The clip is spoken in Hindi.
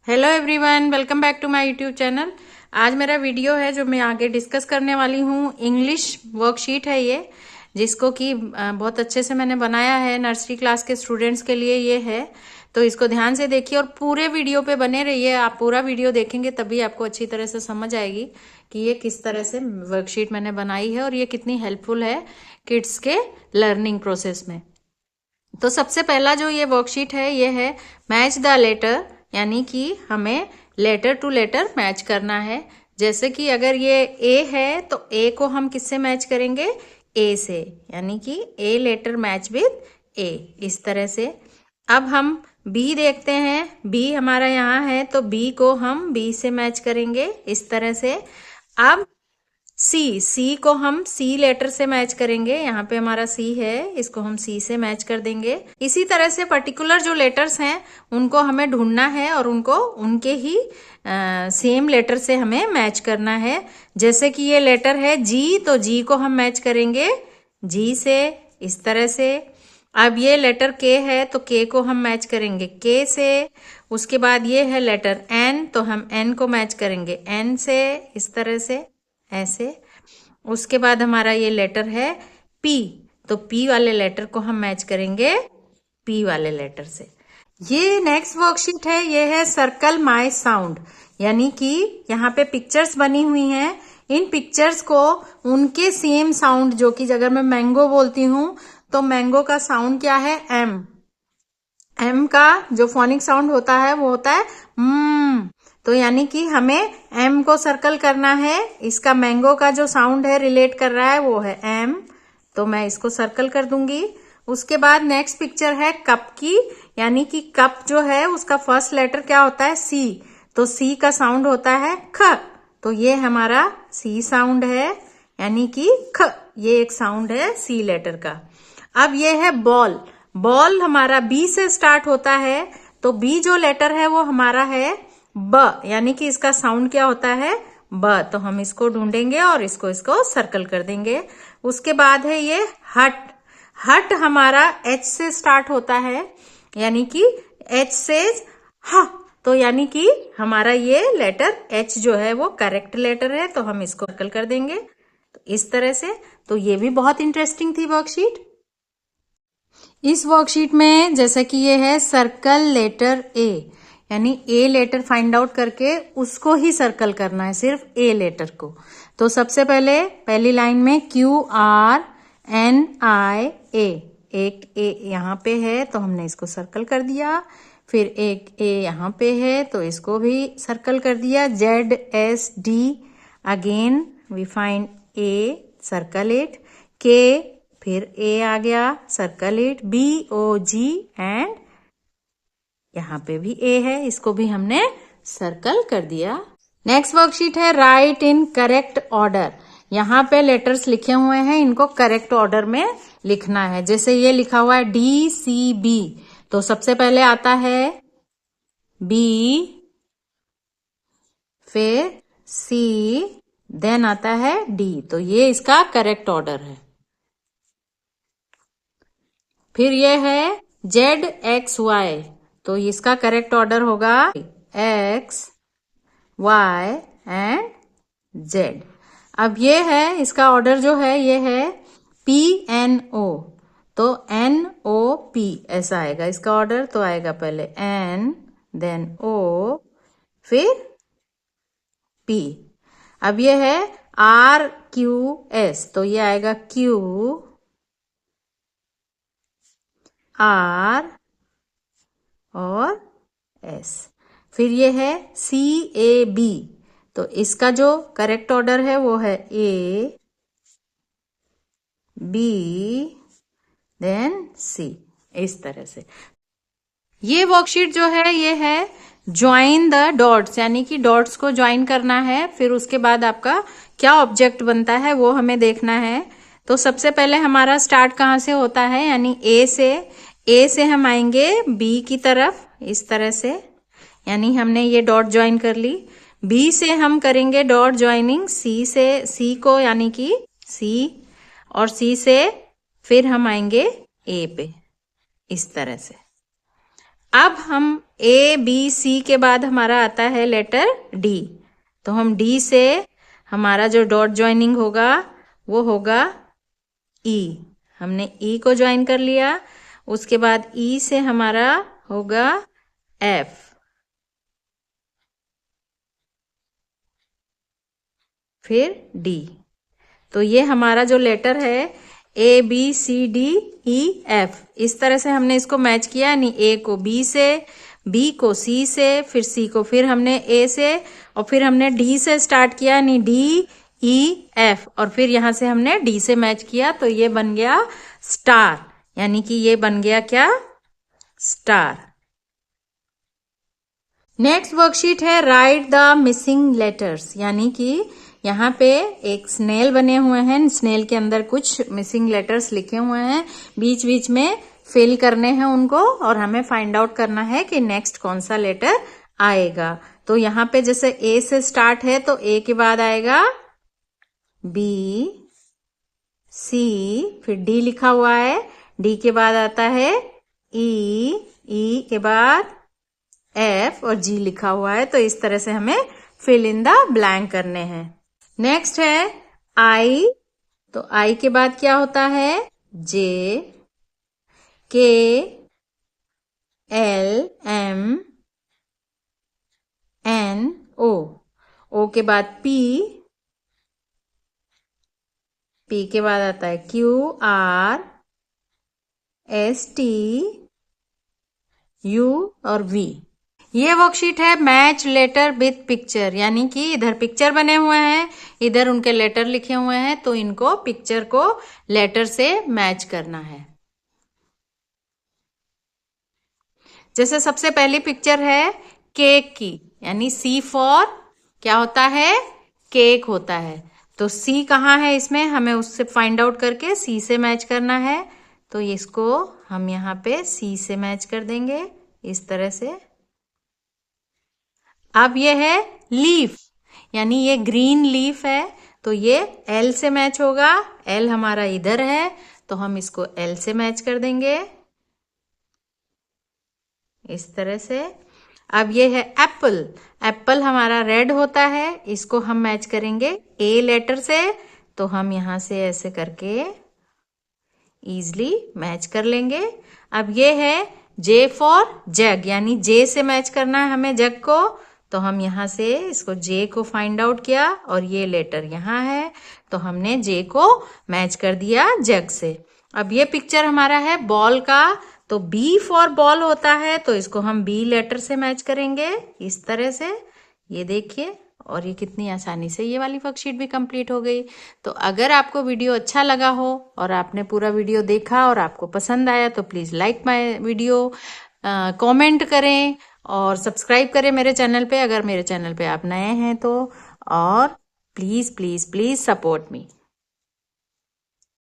Hello everyone, welcome back to my YouTube channel. आज मेरा वीडियो है जो मैं आगे डिस्कस करने वाली हूँ। इंग्लिश वर्कशीट है ये, जिसको कि बहुत अच्छे से मैंने बनाया है। नर्सरी क्लास के स्टूडेंट्स के लिए ये है, तो इसको ध्यान से देखिए और पूरे वीडियो पे बने रहिए। आप पूरा वीडियो देखेंगे तभी आपको अच्छी तरह से समझ आएगी कि ये किस तरह से वर्कशीट मैंने बनाई है और ये कितनी हेल्पफुल है किड्स के लर्निंग प्रोसेस में। तो सबसे पहला जो ये वर्कशीट है ये है मैच द लेटर, यानी कि हमें लेटर टू लेटर मैच करना है। जैसे कि अगर ये ए है तो ए को हम किससे मैच करेंगे? ए से, यानी कि ए लेटर मैच विद ए, इस तरह से। अब हम बी देखते हैं, बी हमारा यहाँ है तो बी को हम बी से मैच करेंगे इस तरह से। अब सी को हम सी लेटर से मैच करेंगे। यहाँ पे हमारा सी है, इसको हम सी से मैच कर देंगे। इसी तरह से पर्टिकुलर जो लेटर्स हैं उनको हमें ढूंढना है और उनको उनके ही सेम लेटर से हमें मैच करना है। जैसे कि ये लेटर है जी, तो जी को हम मैच करेंगे जी से, इस तरह से। अब ये लेटर के है तो के को हम मैच करेंगे के से। उसके बाद ये है लेटर एन, तो हम एन को मैच करेंगे एन से, इस तरह से, ऐसे। उसके बाद हमारा ये लेटर है पी, तो पी वाले लेटर को हम मैच करेंगे पी वाले लेटर से। ये नेक्स्ट वर्कशीट है, ये है सर्कल माय साउंड, यानी कि यहाँ पे पिक्चर्स बनी हुई हैं। इन पिक्चर्स को उनके सेम साउंड, जो कि अगर मैं मैंगो बोलती हूँ तो मैंगो का साउंड क्या है? एम। एम का जो फोनिक साउंड होता है वो होता है तो यानी कि हमें एम को सर्कल करना है। इसका मैंगो का जो साउंड है रिलेट कर रहा है वो है एम, तो मैं इसको सर्कल कर दूंगी। उसके बाद नेक्स्ट पिक्चर है कप की, यानी कि कप जो है उसका फर्स्ट लेटर क्या होता है? सी, तो सी का साउंड होता है ख, तो ये हमारा सी साउंड है, यानी कि ख, ये एक साउंड है सी लेटर का। अब ये है बॉल, बॉल हमारा बी से स्टार्ट होता है, तो बी जो लेटर है वो हमारा है ब, यानी कि इसका साउंड क्या होता है? ब, तो हम इसको ढूंढेंगे और इसको सर्कल कर देंगे। उसके बाद है ये हट, हट हमारा एच से स्टार्ट होता है, यानी कि एच से ह, तो यानी कि हमारा ये लेटर एच जो है वो करेक्ट लेटर है, तो हम इसको सर्कल कर देंगे, तो इस तरह से। तो ये भी बहुत इंटरेस्टिंग थी वर्कशीट। इस वर्कशीट में जैसे कि ये है सर्कल लेटर ए, यानी ए लेटर फाइंड आउट करके उसको ही सर्कल करना है, सिर्फ ए लेटर को। तो सबसे पहले पहली लाइन में QRNIA, एक ए यहाँ पे है तो हमने इसको सर्कल कर दिया। फिर एक ए यहाँ पे है तो इसको भी सर्कल कर दिया। ZSD, again we find A, circle it. K, फिर ए आ गया, सर्कल इट। BOG, एंड यहाँ पे भी ए है, इसको भी हमने सर्कल कर दिया। नेक्स्ट वर्कशीट है राइट इन करेक्ट ऑर्डर। यहाँ पे लेटर्स लिखे हुए हैं, इनको करेक्ट ऑर्डर में लिखना है। जैसे ये लिखा हुआ है DCB, तो सबसे पहले आता है बी, फिर सी, देन आता है डी, तो ये इसका करेक्ट ऑर्डर है। फिर ये है ZXY, तो इसका करेक्ट ऑर्डर होगा X, Y एंड Z। अब ये है इसका ऑर्डर जो है ये है PNO, तो NOP ऐसा आएगा इसका ऑर्डर। तो आएगा पहले N, देन O, फिर P। अब ये है RQS, तो ये आएगा Q, R और S। फिर ये है CAB, तो इसका जो करेक्ट ऑर्डर है वो है A, B, देन C, इस तरह से। ये वर्कशीट जो है ये है ज्वाइन द डॉट्स, यानी कि डॉट्स को ज्वाइन करना है। फिर उसके बाद आपका क्या ऑब्जेक्ट बनता है वो हमें देखना है। तो सबसे पहले हमारा स्टार्ट कहाँ से होता है, यानी ए से। ए से हम आएंगे बी की तरफ, इस तरह से, यानी हमने ये डॉट ज्वाइन कर ली। बी से हम करेंगे डॉट ज्वाइनिंग सी से, सी को, यानी कि सी, और सी से फिर हम आएंगे ए पे, इस तरह से। अब हम ए बी सी के बाद हमारा आता है लेटर डी, तो हम डी से हमारा जो डॉट ज्वाइनिंग होगा वो होगा ई। हमने ई को ज्वाइन कर लिया, उसके बाद ई से हमारा होगा एफ, फिर डी। तो ये हमारा जो लेटर है A B C D E F, इस तरह से हमने इसको मैच किया, यानी ए को बी से, बी को सी से, फिर सी को फिर हमने ए से, और फिर हमने डी से स्टार्ट किया, यानी डी ई एफ, और फिर यहां से हमने डी से मैच किया, तो ये बन गया स्टार, यानी कि ये बन गया क्या, स्टार। नेक्स्ट वर्कशीट है राइट द मिसिंग लेटर्स, यानी कि यहाँ पे एक स्नेल बने हुए हैं, स्नेल के अंदर कुछ मिसिंग लेटर्स लिखे हुए हैं, बीच बीच में फिल करने हैं उनको, और हमें फाइंड आउट करना है कि नेक्स्ट कौन सा लेटर आएगा। तो यहाँ पे जैसे ए से स्टार्ट है तो ए के बाद आएगा बी, सी, फिर डी लिखा हुआ है, डी के बाद आता है ई, ई के बाद एफ, और जी लिखा हुआ है। तो इस तरह से हमें फिल इन द ब्लैंक करने हैं। नेक्स्ट है आई, तो आई के बाद क्या होता है J, K, L, M, N, O, O के बाद पी, पी के बाद आता है Q, R, S, T, U और वी। ये वर्कशीट है मैच लेटर विथ पिक्चर, यानी कि इधर पिक्चर बने हुए हैं, इधर उनके लेटर लिखे हुए हैं, तो इनको पिक्चर को लेटर से मैच करना है। जैसे सबसे पहली पिक्चर है केक की, यानी सी फॉर क्या होता है, केक होता है, तो सी कहाँ है इसमें, हमें उससे फाइंड आउट करके सी से मैच करना है। तो इसको हम यहाँ पे सी से मैच कर देंगे इस तरह से। अब ये है लीफ, यानी ये ग्रीन लीफ है, तो ये एल से मैच होगा, एल हमारा इधर है, तो हम इसको एल से मैच कर देंगे इस तरह से। अब ये है एप्पल, एप्पल हमारा रेड होता है, इसको हम मैच करेंगे ए लेटर से, तो हम यहां से ऐसे करके इजली मैच कर लेंगे। अब ये है जे फॉर जग, यानी जे से मैच करना है हमें जग को, तो हम यहाँ से इसको जे को फाइंड आउट किया, और ये लेटर यहाँ है, तो हमने जे को मैच कर दिया जग से। अब ये पिक्चर हमारा है बॉल का, तो बी फॉर बॉल होता है, तो इसको हम बी लेटर से मैच करेंगे इस तरह से, ये देखिए। और ये कितनी आसानी से ये वाली वर्कशीट भी कंप्लीट हो गई। तो अगर आपको वीडियो अच्छा लगा हो और आपने पूरा वीडियो देखा और आपको पसंद आया, तो please like my video, comment करें और सब्सक्राइब करें मेरे चैनल पे, अगर मेरे चैनल पे आप नए हैं तो, और please please please support me.